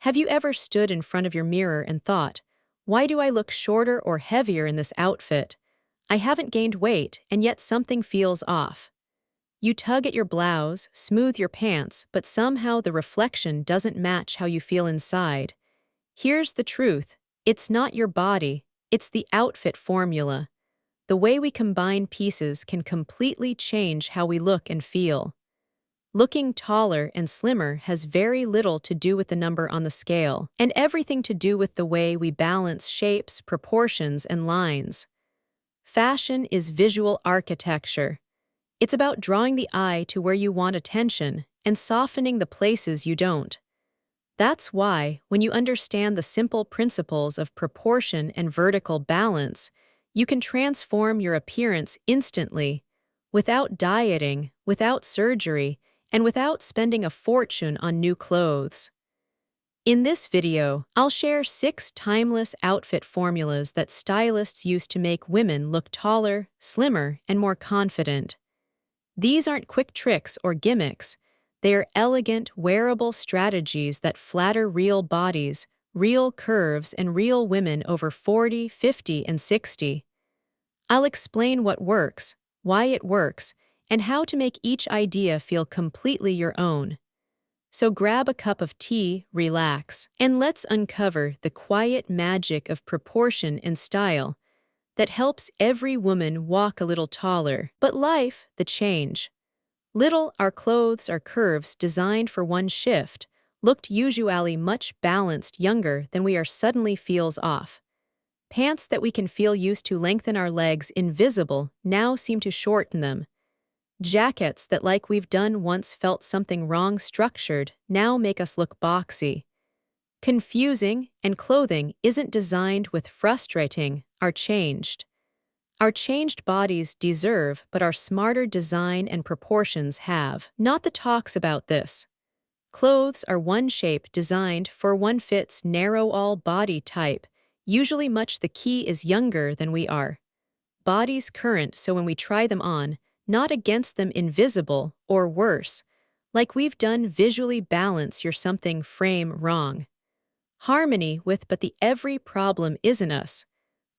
Have you ever stood in front of your mirror and thought, why do I look shorter or heavier in this outfit? I haven't gained weight, and yet something feels off. You tug at your blouse, smooth your pants, but somehow the reflection doesn't match how you feel inside. Here's the truth. It's not your body, it's the outfit formula. The way we combine pieces can completely change how we look and feel. Looking taller and slimmer has very little to do with the number on the scale, and everything to do with the way we balance shapes, proportions, and lines. Fashion is visual architecture. It's about drawing the eye to where you want attention and softening the places you don't. That's why, when you understand the simple principles of proportion and vertical balance, you can transform your appearance instantly, without dieting, without surgery, and without spending a fortune on new clothes. In this video, I'll share 6 timeless outfit formulas that stylists use to make women look taller, slimmer, and more confident. These aren't quick tricks or gimmicks. They are elegant, wearable strategies that flatter real bodies, real curves, and real women over 40, 50, and 60. I'll explain what works, why it works, and how to make each idea feel completely your own. So grab a cup of tea, relax, and let's uncover the quiet magic of proportion and style that helps every woman walk a little taller. But life, the change. Little, our clothes, our curves designed for one shift, looked usually much balanced younger than we are suddenly feels off. Pants that we can feel used to lengthen our legs invisible now seem to shorten them. Jackets that like we've done once felt something wrong structured now make us look boxy. Confusing, and clothing isn't designed with frustrating, are changed. Our changed bodies deserve, but our smarter design and proportions have. Not the talks about this. Clothes are one shape designed for one fits narrow all body type, usually much the key is younger than we are. Bodies current so when we try them on, not against them invisible, or worse, like we've done visually balance your something frame wrong. Harmony with but the every problem isn't us.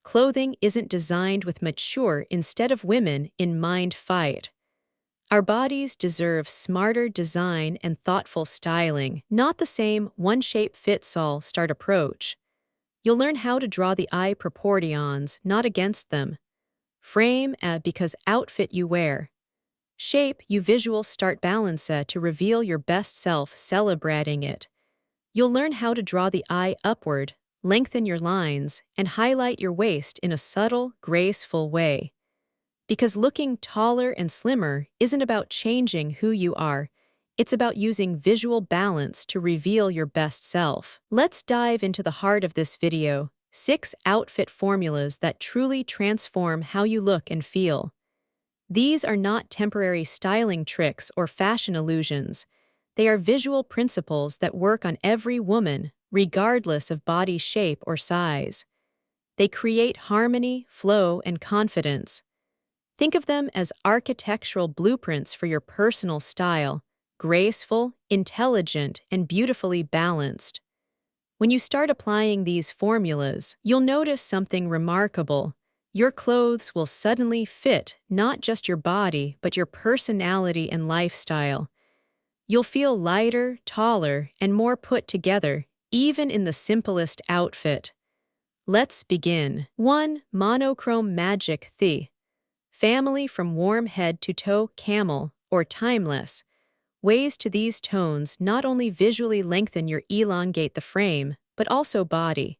Clothing isn't designed with mature instead of women in mind fight. Our bodies deserve smarter design and thoughtful styling, not the same one-shape-fits-all start approach. You'll learn how to draw the eye proportions, not against them. Frame because outfit you wear. Shape you visual start balance to reveal your best self celebrating it. You'll learn how to draw the eye upward, lengthen your lines, and highlight your waist in a subtle, graceful way. Because looking taller and slimmer isn't about changing who you are, it's about using visual balance to reveal your best self. Let's dive into the heart of this video, 6 outfit formulas that truly transform how you look and feel. These are not temporary styling tricks or fashion illusions. They are visual principles that work on every woman, regardless of body shape or size. They create harmony, flow, and confidence. Think of them as architectural blueprints for your personal style, graceful, intelligent, and beautifully balanced. When you start applying these formulas, you'll notice something remarkable. Your clothes will suddenly fit not just your body, but your personality and lifestyle. You'll feel lighter, taller, and more put together, even in the simplest outfit. Let's begin. 1. Monochrome Magic The Family from warm head to toe, camel, or timeless. Ways to these tones not only visually lengthen your elongate the frame, but also body.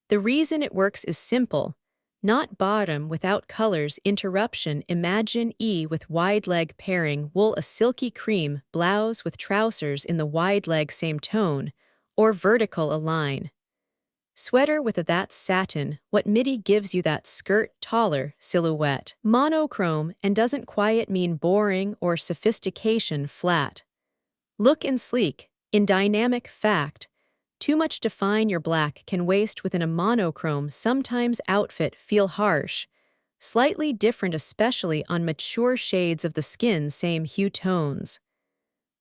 The reason it works is simple. Not bottom without colors interruption. Imagine with wide leg pairing wool a silky cream blouse with trousers in the wide leg same tone, or vertical align. Sweater with a that satin, what midi gives you that skirt taller silhouette. Monochrome and doesn't quiet mean boring or sophistication flat. Look and sleek, in dynamic fact. Too much define your black can waste within a monochrome sometimes outfit feel harsh. Slightly different especially on mature shades of the skin same hue tones.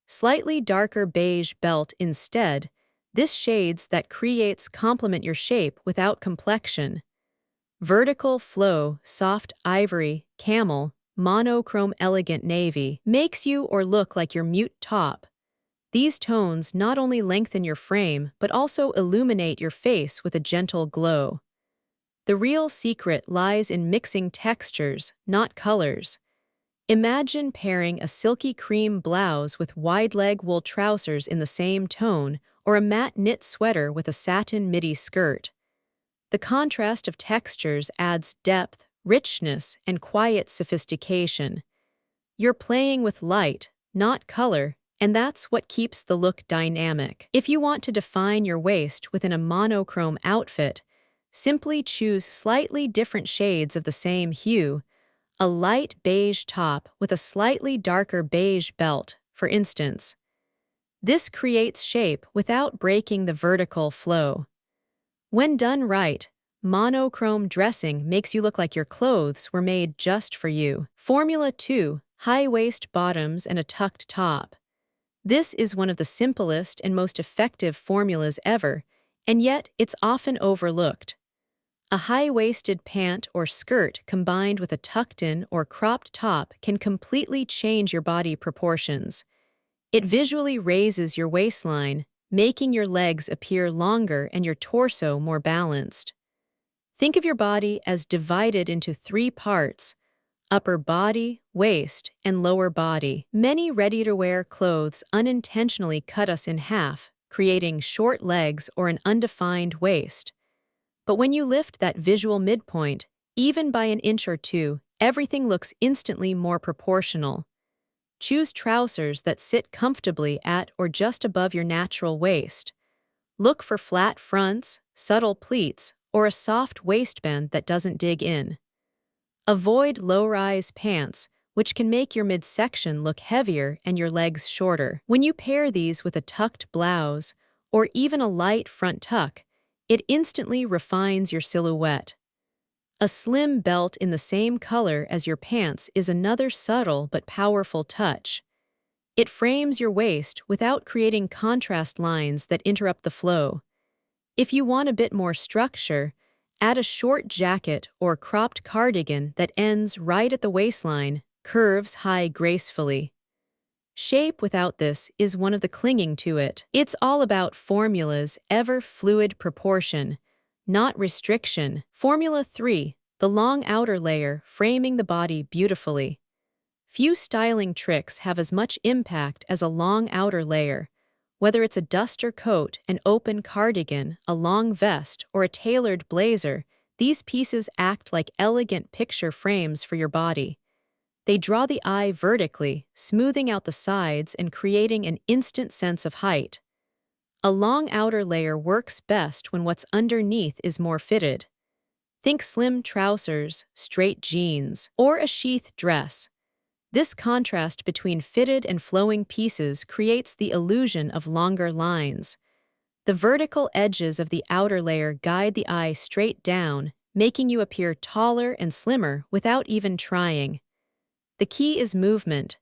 Slightly darker beige belt instead. This shades that creates complement your shape without complexion. Vertical flow, soft ivory, camel, monochrome elegant navy makes you or look like your mute top. These tones not only lengthen your frame but also illuminate your face with a gentle glow. The real secret lies in mixing textures, not colors. Imagine pairing a silky cream blouse with wide-leg wool trousers in the same tone, or a matte knit sweater with a satin midi skirt. The contrast of textures adds depth, richness, and quiet sophistication. You're playing with light, not color, and that's what keeps the look dynamic. If you want to define your waist within a monochrome outfit, simply choose slightly different shades of the same hue, a light beige top with a slightly darker beige belt, for instance. This creates shape without breaking the vertical flow. When done right, monochrome dressing makes you look like your clothes were made just for you. Formula 2, high-waist bottoms and a tucked top. This is one of the simplest and most effective formulas ever, and yet it's often overlooked. A high-waisted pant or skirt combined with a tucked-in or cropped top can completely change your body proportions. It visually raises your waistline, making your legs appear longer and your torso more balanced. Think of your body as divided into three parts: upper body, waist, and lower body. Many ready-to-wear clothes unintentionally cut us in half, creating short legs or an undefined waist. But when you lift that visual midpoint, even by an inch or two, everything looks instantly more proportional. Choose trousers that sit comfortably at or just above your natural waist. Look for flat fronts, subtle pleats, or a soft waistband that doesn't dig in. Avoid low-rise pants, which can make your midsection look heavier and your legs shorter. When you pair these with a tucked blouse, or even a light front tuck, it instantly refines your silhouette. A slim belt in the same color as your pants is another subtle but powerful touch. It frames your waist without creating contrast lines that interrupt the flow. If you want a bit more structure, add a short jacket or cropped cardigan that ends right at the waistline, curves high gracefully. Shape without this is one of the clinging to it. It's all about formulas, ever-fluid proportion, not restriction. Formula 3, the long outer layer framing the body beautifully. Few styling tricks have as much impact as a long outer layer. Whether it's a duster coat, an open cardigan, a long vest, or a tailored blazer, these pieces act like elegant picture frames for your body. They draw the eye vertically, smoothing out the sides and creating an instant sense of height. A long outer layer works best when what's underneath is more fitted. Think slim trousers, straight jeans, or a sheath dress. This contrast between fitted and flowing pieces creates the illusion of longer lines. The vertical edges of the outer layer guide the eye straight down, making you appear taller and slimmer without even trying. The key is movement.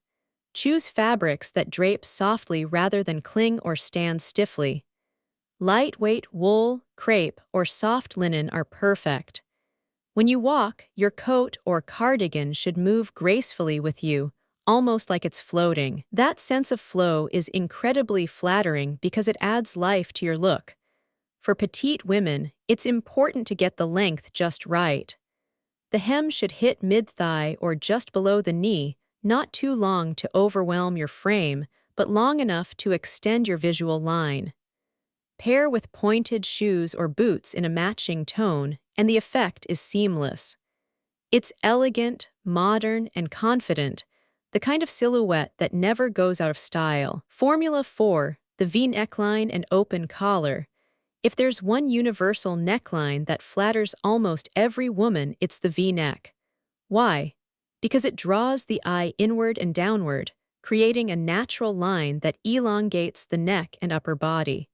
Choose fabrics that drape softly rather than cling or stand stiffly. Lightweight wool, crepe, or soft linen are perfect. When you walk, your coat or cardigan should move gracefully with you, almost like it's floating. That sense of flow is incredibly flattering because it adds life to your look. For petite women, it's important to get the length just right. The hem should hit mid-thigh or just below the knee, not too long to overwhelm your frame, but long enough to extend your visual line. Pair with pointed shoes or boots in a matching tone, and the effect is seamless. It's elegant, modern, and confident, the kind of silhouette that never goes out of style. Formula 4, the V-neckline and open collar. If there's one universal neckline that flatters almost every woman, it's the V-neck. Why? Because it draws the eye inward and downward, creating a natural line that elongates the neck and upper body.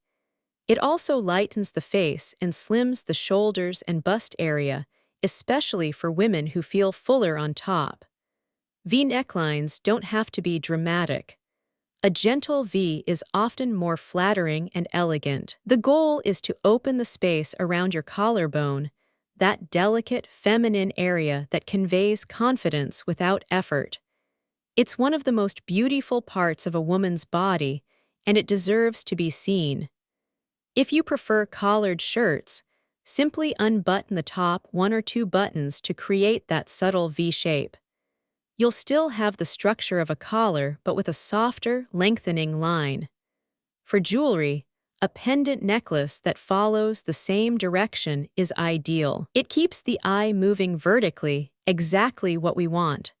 It also lightens the face and slims the shoulders and bust area, especially for women who feel fuller on top. V-necklines don't have to be dramatic. A gentle V is often more flattering and elegant. The goal is to open the space around your collarbone, that delicate feminine area that conveys confidence without effort. It's one of the most beautiful parts of a woman's body, and it deserves to be seen. If you prefer collared shirts, simply unbutton the top 1 or 2 buttons to create that subtle V shape. You'll still have the structure of a collar, but with a softer, lengthening line. For jewelry, a pendant necklace that follows the same direction is ideal. It keeps the eye moving vertically, exactly what we want.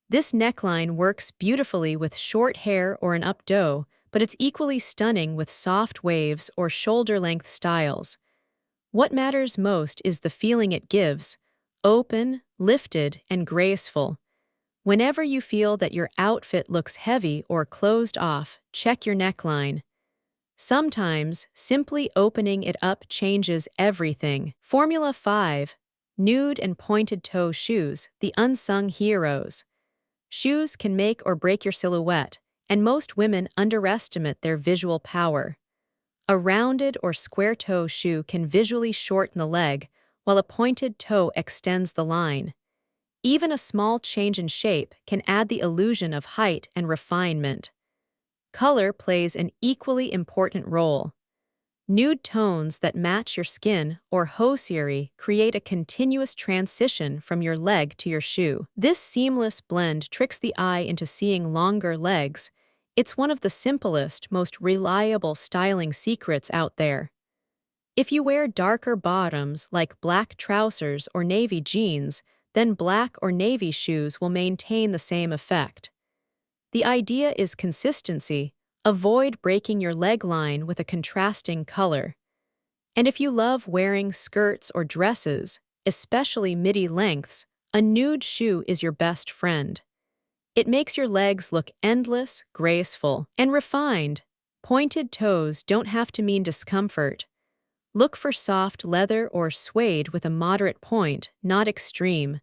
This neckline works beautifully with short hair or an updo, but it's equally stunning with soft waves or shoulder-length styles. What matters most is the feeling it gives: open, lifted, and graceful. Whenever you feel that your outfit looks heavy or closed off, check your neckline. Sometimes, simply opening it up changes everything. Formula 5. Nude and pointed toe shoes, the unsung heroes. Shoes can make or break your silhouette, and most women underestimate their visual power. A rounded or square toe shoe can visually shorten the leg, while a pointed toe extends the line. Even a small change in shape can add the illusion of height and refinement. Color plays an equally important role. Nude tones that match your skin or hosiery create a continuous transition from your leg to your shoe. This seamless blend tricks the eye into seeing longer legs. It's one of the simplest, most reliable styling secrets out there. If you wear darker bottoms like black trousers or navy jeans, then black or navy shoes will maintain the same effect. The idea is consistency. Avoid breaking your leg line with a contrasting color. And if you love wearing skirts or dresses, especially midi lengths, a nude shoe is your best friend. It makes your legs look endless, graceful, and refined. Pointed toes don't have to mean discomfort. Look for soft leather or suede with a moderate point, not extreme.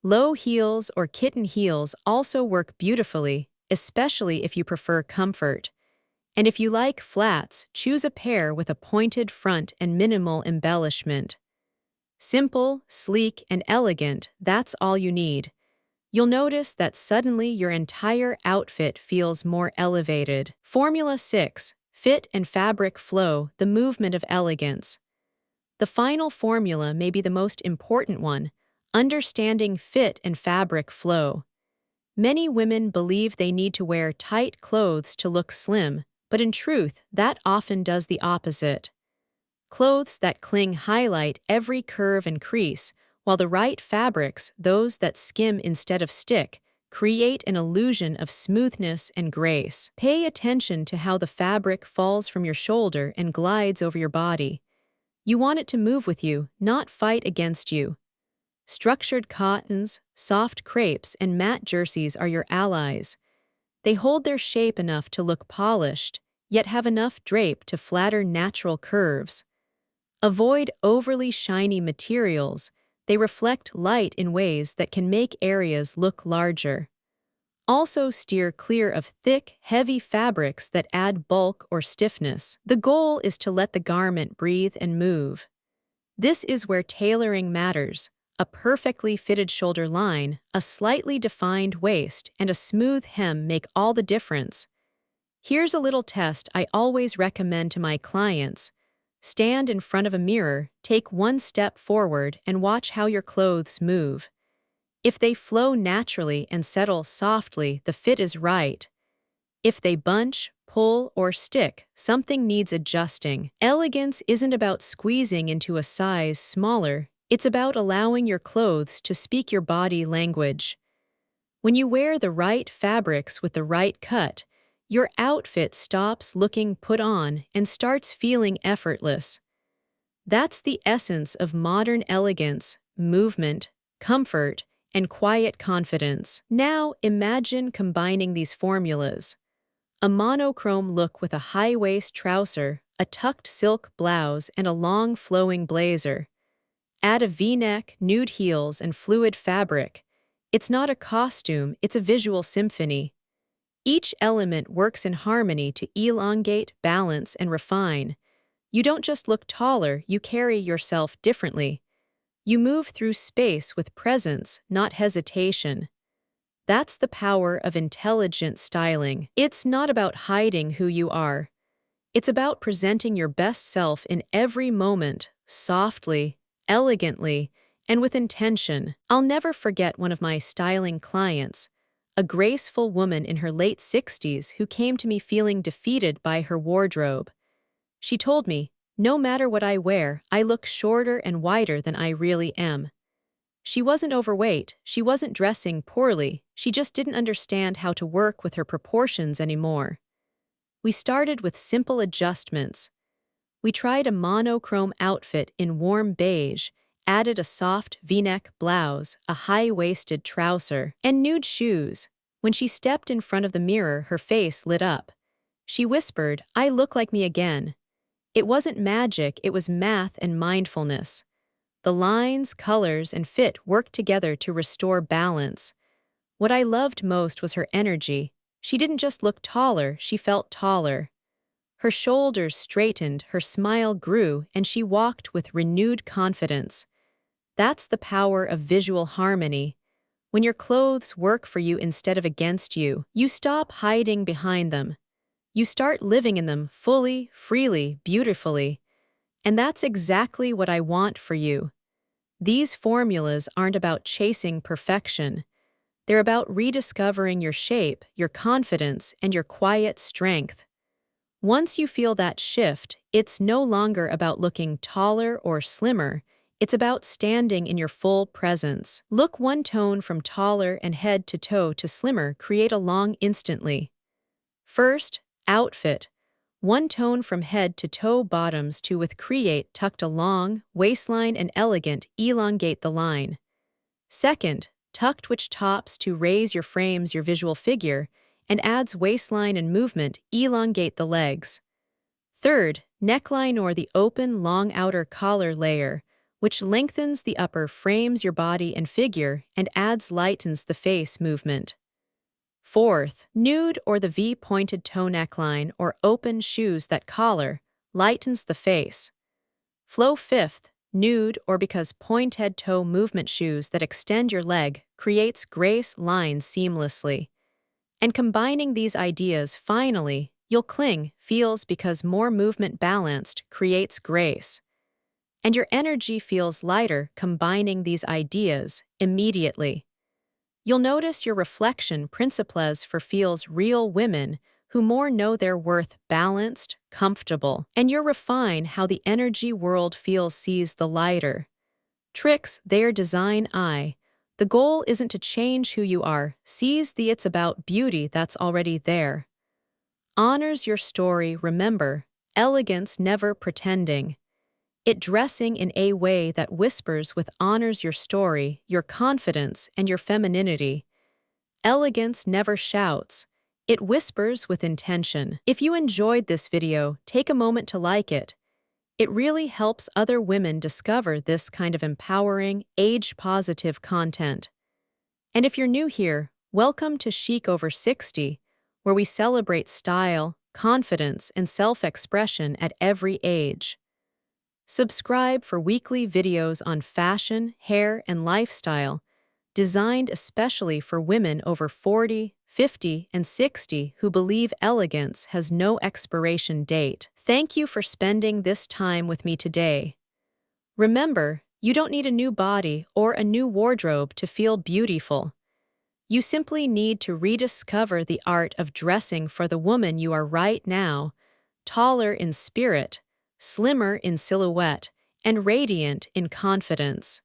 Low heels or kitten heels also work beautifully, especially if you prefer comfort. And if you like flats, choose a pair with a pointed front and minimal embellishment. Simple, sleek, and elegant, that's all you need. You'll notice that suddenly your entire outfit feels more elevated. Formula 6. Fit and fabric flow, the movement of elegance. The final formula may be the most important one: understanding fit and fabric flow. Many women believe they need to wear tight clothes to look slim, but in truth, that often does the opposite. Clothes that cling highlight every curve and crease, while the right fabrics, those that skim instead of stick, create an illusion of smoothness and grace. Pay attention to how the fabric falls from your shoulder and glides over your body. You want it to move with you, not fight against you. Structured cottons, soft crepes, and matte jerseys are your allies. They hold their shape enough to look polished, yet have enough drape to flatter natural curves. Avoid overly shiny materials. They reflect light in ways that can make areas look larger. Also steer clear of thick, heavy fabrics that add bulk or stiffness. The goal is to let the garment breathe and move. This is where tailoring matters. A perfectly fitted shoulder line, a slightly defined waist, and a smooth hem make all the difference. Here's a little test I always recommend to my clients. Stand in front of a mirror, take one step forward, and watch how your clothes move. If they flow naturally and settle softly, the fit is right. If they bunch, pull, or stick, something needs adjusting. Elegance isn't about squeezing into a size smaller. It's about allowing your clothes to speak your body language. When you wear the right fabrics with the right cut, your outfit stops looking put on and starts feeling effortless. That's the essence of modern elegance: movement, comfort, and quiet confidence. Now imagine combining these formulas. A monochrome look with a high-waist trouser, a tucked silk blouse, and a long flowing blazer. Add a V-neck, nude heels, and fluid fabric. It's not a costume, it's a visual symphony. Each element works in harmony to elongate, balance, and refine. You don't just look taller, you carry yourself differently. You move through space with presence, not hesitation. That's the power of intelligent styling. It's not about hiding who you are. It's about presenting your best self in every moment, softly, elegantly, and with intention. I'll never forget one of my styling clients, a graceful woman in her late 60s who came to me feeling defeated by her wardrobe. She told me, "No matter what I wear, I look shorter and wider than I really am." She wasn't overweight, she wasn't dressing poorly, she just didn't understand how to work with her proportions anymore. We started with simple adjustments. We tried a monochrome outfit in warm beige, added a soft V-neck blouse, a high-waisted trouser, and nude shoes. When she stepped in front of the mirror, her face lit up. She whispered, "I look like me again." It wasn't magic, it was math and mindfulness. The lines, colors, and fit worked together to restore balance. What I loved most was her energy. She didn't just look taller, she felt taller. Her shoulders straightened, her smile grew, and she walked with renewed confidence. That's the power of visual harmony. When your clothes work for you instead of against you, you stop hiding behind them. You start living in them fully, freely, beautifully. And that's exactly what I want for you. These formulas aren't about chasing perfection. They're about rediscovering your shape, your confidence, and your quiet strength. Once you feel that shift, it's no longer about looking taller or slimmer. It's about standing in your full presence. Look one tone from taller and head to toe to slimmer, create a long instantly. First, outfit. One tone from head to toe bottoms to with create tucked along, waistline and elegant, elongate the line. Second, tucked which tops to raise your frames your visual figure and adds waistline and movement, elongate the legs. Third, neckline or the open long outer collar layer, which lengthens the upper frames your body and figure and lightens the face movement. Fourth, nude or the V-pointed toe neckline or open shoes that collar, lightens the face. Flow fifth, nude or because point-head toe movement shoes that extend your leg creates grace lines seamlessly. And combining these ideas finally, you'll cling, feels because more movement balanced creates grace. And your energy feels lighter combining these ideas immediately. You'll notice your reflection principles for feels real women who more know their worth balanced, comfortable, and you'll refine how the energy world feels sees the lighter. Tricks their design eye. The goal isn't to change who you are, sees the it's about beauty that's already there. Honors your story, remember, elegance never pretending. It dressing in a way that whispers with honors your story, your confidence, and your femininity. Elegance never shouts. It whispers with intention. If you enjoyed this video, take a moment to like it. It really helps other women discover this kind of empowering, age-positive content. And if you're new here, welcome to Chic Over 60, where we celebrate style, confidence, and self-expression at every age. Subscribe for weekly videos on fashion, hair, and lifestyle, designed especially for women over 40, 50, and 60 who believe elegance has no expiration date. Thank you for spending this time with me today. Remember, you don't need a new body or a new wardrobe to feel beautiful. You simply need to rediscover the art of dressing for the woman you are right now, taller in spirit, slimmer in silhouette, and radiant in confidence.